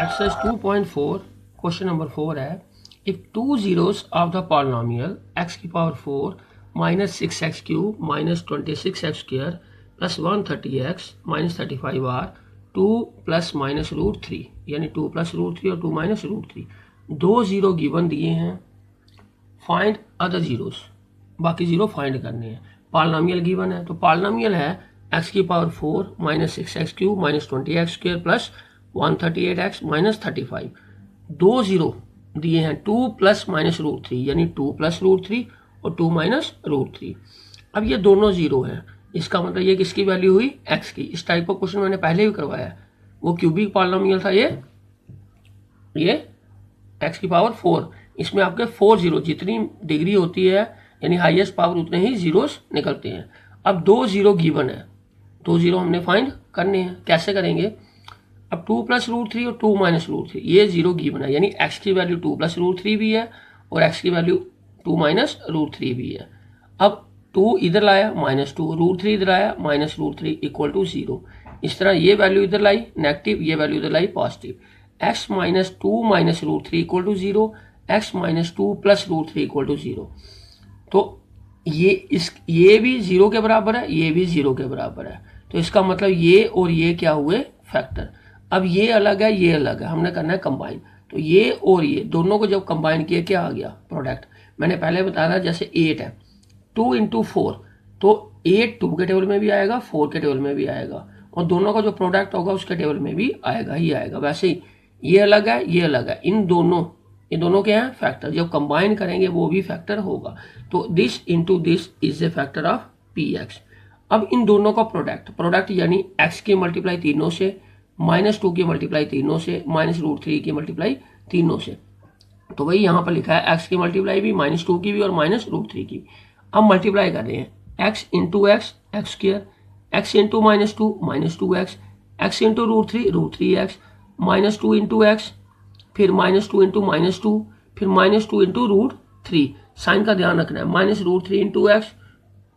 Exercise 2.4 question number 4 है if two zeros of the polynomial x की power 4 minus 6x cube minus 26x square plus 130x minus 35 are 2 plus minus root 3 यानी 2 plus root 3 और 2 minus root 3 दो zero given दिए हैं। Find other zeros, बाकी zero find करने हैं। Polynomial given है तो पॉलिनोमियल है x की power 4 minus 6x cube minus 20x square plus 138x minus 35। दो जीरो दिए हैं 2 प्लस माइनस रूट 3 यानी 2 प्लस रूट 3 और 2 माइनस रूट 3। अब ये दोनों जीरो हैं, इसका मतलब ये किसकी वैल्यू हुई x की। इस टाइप का क्वेश्चन मैंने पहले भी करवाया है, वो क्यूबिक पॉलिनोमियल था ये x की पावर 4। इसमें आपके 4 जीरो, जितनी डिग्री होती है यानी हाईएस्ट पावर उतने ही जीरोस निकलते हैं। अब दो जीरो गिवन है, दो जीरो हमने फाइंड करने हैं। कैसे करेंगे? अब 2 प्लस रूट 3 और 2 माइनस रूट 3 ये जीरो गिवन है, यानी x की वैल्यू 2 प्लस रूट 3 भी है और x की वैल्यू 2 माइनस रूट 3 भी है। अब 2 इधर लाया माइनस 2, रूट 3 इधर आया माइनस रूट 3 इक्वल टू 0। इस तरह ये वैल्यू इधर लाई नेगेटिव, ये वैल्यू इधर लाई positive. x minus 2 minus root 3 equal to 0, x minus 2 plus root 3 equal to 0। तो ये भी 0 के बराबर है, ये भी 0 के बराबर है। तो इसका मतलब ये और ये क्या हुए फैक्टर। अब ये अलग है, ये अलग है, हमने करना है कंबाइन। तो ये और ये दोनों को जब कंबाइन किया क्या आ गया प्रोडक्ट। मैंने पहले बताया था जैसे 8 है 2 इंटू 4, तो 8 2 के टेबल में भी आएगा 4 के टेबल में भी आएगा और दोनों का जो प्रोडक्ट होगा उसके टेबल में भी आएगा ही आएगा। वैसे ही ये अलग है, ये अलग है, ये दोनों क्या है फैक्टर। जब कंबाइन करेंगे वो भी फैक्टर होगा। तो this into this is a factor of P x. अब इन दोनों का प्रोडक्ट यानी x की मल्टीप्लाई तीनों से, माइनस 2 की मल्टीप्लाई तीनों से, माइनस रूट 3 की मल्टीप्लाई तीनों से। तो वही यहाँ पर लिखा है x की मल्टीप्लाई भी, माइनस 2 की भी और माइनस रूट 3 की। अब मल्टीप्लाई कर रहे हैं x into x x square, x into minus 2 minus 2x, x into root 3 x, minus 2 into x, फिर माइनस 2 इंटू माइनस 2, फिर माइनस 2 इंटू रूट 3। साइन का ध्यान रखना है, minus root 3 into x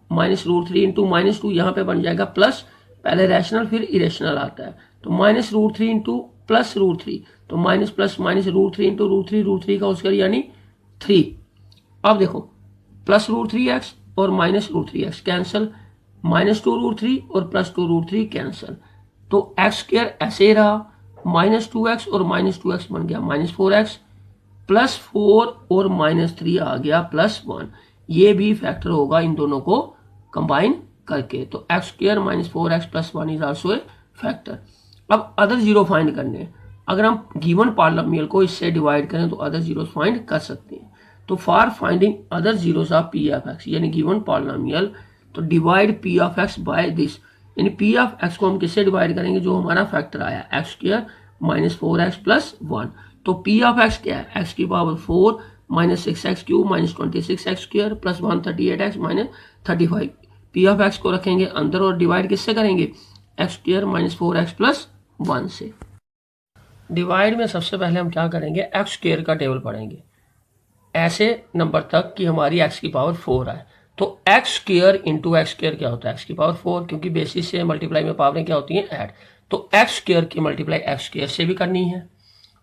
minus root 3 into minus 2, यहाँ पे बन जाएगा प्लस, पहले रैशनल फिर इरेशनल आता है। तो minus root 3 into plus root 3, तो minus plus minus root 3 into root 3 का उसका यानी 3। अब देखो प्लस रूट 3x और minus root 3x cancel, minus 2 root 3 और प्लस 2 रूट 3 कैंसल। तो एक्स स्क्वायर ऐसे ही रहा, माइनस 2x और माइनस 2x बन गया माइनस 4x, प्लस 4 और माइनस 3 आ गया प्लस 1। ये भी फैक्टर होगा इन दोनों को कंबाइन करके। तो x square minus 4x plus 1 is also a factor. अब अदर जीरो फाइंड करने हैं। अगर हम गिवन पॉलिनोमियल को इससे डिवाइड करें तो अदर जीरोस फाइंड कर सकते हैं। तो for finding other zeros of p of x यानी गिवन पॉलिनोमियल, तो divide p of x by this, यानी पी ऑफ एक्स को हम किससे डिवाइड करेंगे जो हमारा फैक्टर आया x square minus 4x plus 1। तो पी ऑफ एक्स क्या है, एक्स की power 4 minus 6x cube minus 26x square plus 138x minus 35। P of x को रखेंगे अंदर और डिवाइड किससे करेंगे x square minus 4x plus 1 से। डिवाइड में सबसे पहले हम क्या करेंगे, एक्स स्क्वायर का टेबल पढ़ेंगे ऐसे नंबर तक कि हमारी एक्स की पावर 4 आए। तो x square into X square क्या होता है, एक्स की पावर 4, क्योंकि बेसिस से मल्टीप्लाई में पावरें क्या होती हैं ऐड। तो एक्स स्क्वायर की मल्टीप्लाई एक्स स्क्वायर से भी करनी है,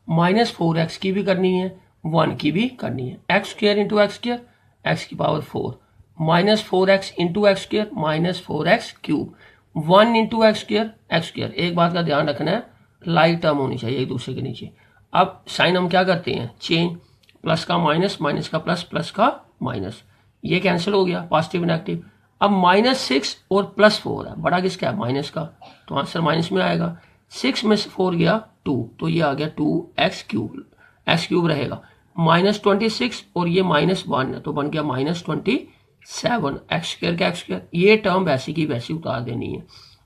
माइनस 4x की भी करनी है, 1 की भी करनी है। X square into X square, X की power 4 minus 4x into X square minus 4x cube, 1 into X square. एक बात का ध्यान रखना है, लाइक टर्म होनी चाहिए एक दूसरे के नीचे। अब साइन हम क्या करते हैं चेंज, प्लस का माइनस, माइनस का प्लस, प्लस का माइनस, ये कैंसिल हो गया पॉजिटिव नेगेटिव। अब माइनस 6 और प्लस 4 है, बड़ा किसका है माइनस का, तो आंसर माइनस में आएगा। 6 में से 4 गया 2, तो ये आ गया 2x क्यूब, एक्स क्यूब रहेगा माइनस 26 और ये माइनस 1 है तो बन गया माइनस 27। एक्स स्क्वायर का एक्स स्क्वायर, ये टर्म वैसी की वैसी उतार देनी है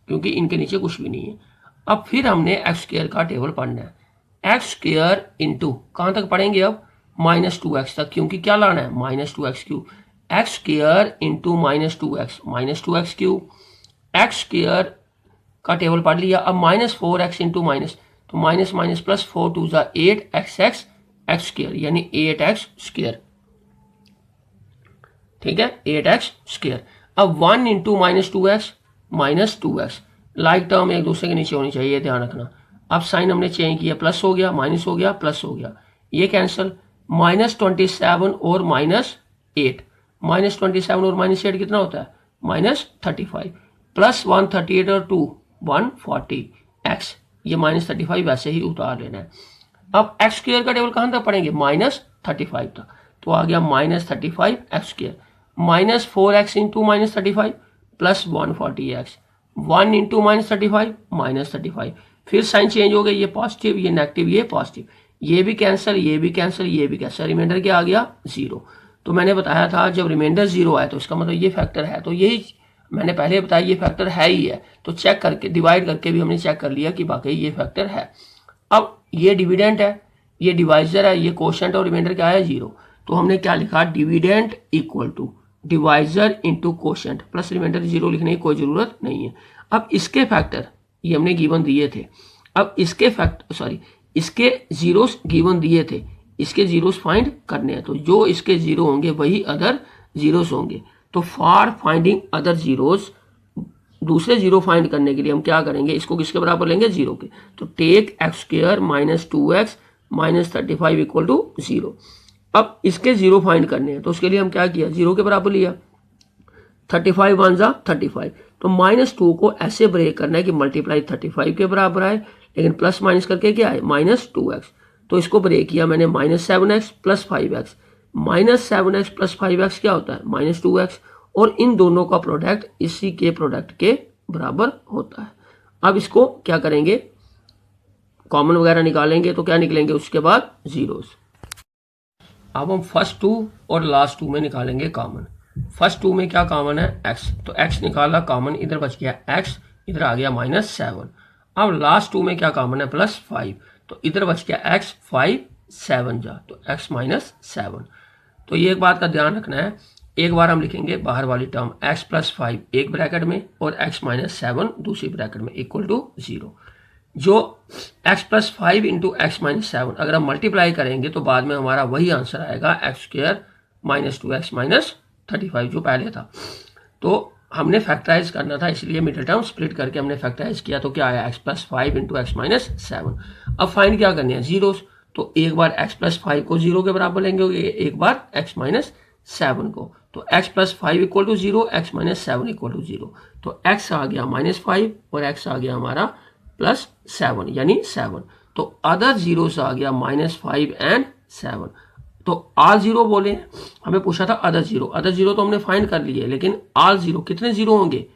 क्योंकि इनके नीचे कुछ भी नहीं है। अब फिर हमने एक्स स्क्वायर का टेबल पढ़ना है। एक्स स्क्वायर इंटू कहाँ तक पढ़ेंगे अब माइनस 2x तक, क्योंकि क्या लाना है minus 2x cube. X square into minus 2x cube, x square का टेबल पढ़ लिया। अब माइनस 4x इंटू माइनस, तो माइनस माइनस प्लस 4 2 जा 8x एक्स स्क्वायर यानी 8x स्क्वायर, ठीक है 8x स्क्वायर। अब 1 into minus 2x, like term एक दूसरे के नीचे होनी चाहिए, ध्यान रखना। अब साइन हमने चेंज किया, प्लस हो गया, माइनस हो गया, प्लस हो गया, ये कैंसिल, -27 और -8, -27 और -8 कितना होता है, -35, प्लस 138 और 2 140 x, ये -35 वैसे ही उतार लेना है। अब एक्स स्क्र का टेबल कहां तक पढ़ेंगे, -35 तक, तो आ गया -35 x square, -4x into -35 plus 140x, 1 into -35 -35, फिर साइन चेंज हो गया, ये पॉजिटिव, ये नेगेटिव, ये पॉजिटिव, ये भी कैंसिल, ये भी कैंसिल, ये भी कैंसिल, रिमाइंडर क्या आ गया, 0। तो मैंने बताया था जब रिमाइंडर 0 आए तो इसका मतलब ये फैक्टर है, तो यही मैंने पहले बताया, ये फैक्टर है ही है, तो चेक करके डिवाइड करके भी हमने चेक कर लिया कि वाकई ये फैक्टर है। अब ये डिविडेंट है, ये डिवाइजर है, ये कोशेंट और रिमाइंडर क्या है, 0, तो हमने क्या लिखा, dividend equal to divisor into quotient plus remainder, 0 लिखने की कोई जरूरत नहीं है। अब इसके फैक्टर ये हमने गिवन दिए थे, अब इसके इसके जीरोस गिवन दिए थे, इसके जीरोस फाइंड करने हैं, तो जो इसके जीरो होंगे वही अदर जीरोस होंगे। तो फॉर फाइंडिंग अदर जीरोस, दूसरे जीरो फाइंड करने के लिए हम क्या करेंगे, इसको किसके बराबर लेंगे, 0 के, तो take x square minus 2x minus 35 equal to 0। अब इसके जीरो फाइंड करने हैं, तो उसके लिए हम क्या किया, 0 के बराबर लिया, 35 1 जा 35, तो -2 को ऐसे ब्रेक करना है कि मल्टीप्लाई 35 के बराबर आए, लेकिन प्लस माइनस करके क्या आए, -2x, तो इसको ब्रेक किया मैंने, -7x plus 5x, -7x plus 5x क्या होता है, -2x, और इन दोनों का प्रोडक्ट इसी के प्रोडक्ट के बराबर होता है। अब इसको क्या करेंगे, कॉमन वगैरह निकालेंगे, तो क्या निकलेंगे उसके बाद जीरोस। अब हम फर्स्ट 2 और लास्ट 2 में निकालेंगे कॉमन। फर्स्ट 2 में क्या कॉमन है, x, तो x निकाला कॉमन, इधर बच गया x, इधर आ गया -7। अब लास्ट 2 में क्या कॉमन है, +5, तो इधर बच गया x, 5 7 जा, तो x -7। तो ये एक बात का ध्यान रखना है, एक बार हम लिखेंगे बाहर वाली टर्म x + 5 एक ब्रैकेट में और x - 7 दूसरी ब्रैकेट में इक्वल टू 0। जो x + 5 इंटू x - 7 अगर हम मल्टीप्लाई करेंगे तो बाद में हमारा वही आंसर आएगा, x² - 2x - 35 जो पहले था। तो हमने फैक्टराइज करना था, इसलिए मिडिल टर्म स्प्लिट करके हमने फैक्टराइज किया, तो क्या आया, x + 5 इंटू x - 7। अब फाइंड क्या करने हैं, जीरोस, तो एक बार x + 5 को 0 के बराबर लेंगे, एक बार x - 7 को, तो x + 5 equal to 0, x - 7 equal to 0, तो x आ गया -5 और x आ गया हमारा +7 यानी 7, तो अदर जीरोस आ गया -5 एंड 7। तो ऑल जीरो बोले, हमें पूछा था अदर जीरो तो हमने फाइंड कर लिए, लेकिन ऑल जीरो कितने जीरो होंगे,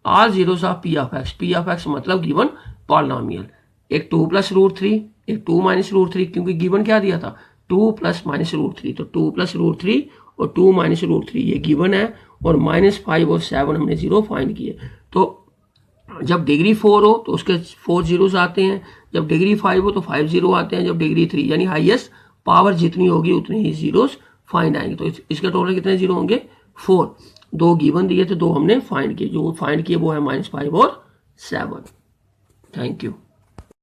all zeros of p of x मतलब गिवन पॉलिनोमियल, एक 2 + √3, एक 2 - √3, क्योंकि गिवन क्या दिया था, 2 + -√3, तो 2 + √3 और 2 - √3 ये गिवन है, और -5 और 7 हमने जीरो फाइंड किए। तो जब डिग्री 4 हो तो उसके 4 जीरोस आते हैं, जब डिग्री 5 हो तो 5 जीरो आते हैं, जब डिग्री 3 यानी हाईएस्ट पावर जितनी होगी उतने ही जीरोस फाइंड आएंगे। तो इसके टोटल कितने जीरो होंगे, 4, 2 गिवन दिए थे, 2 हमने फाइंड किए, जो फाइंड किए वो है -5 और 7। Thank you.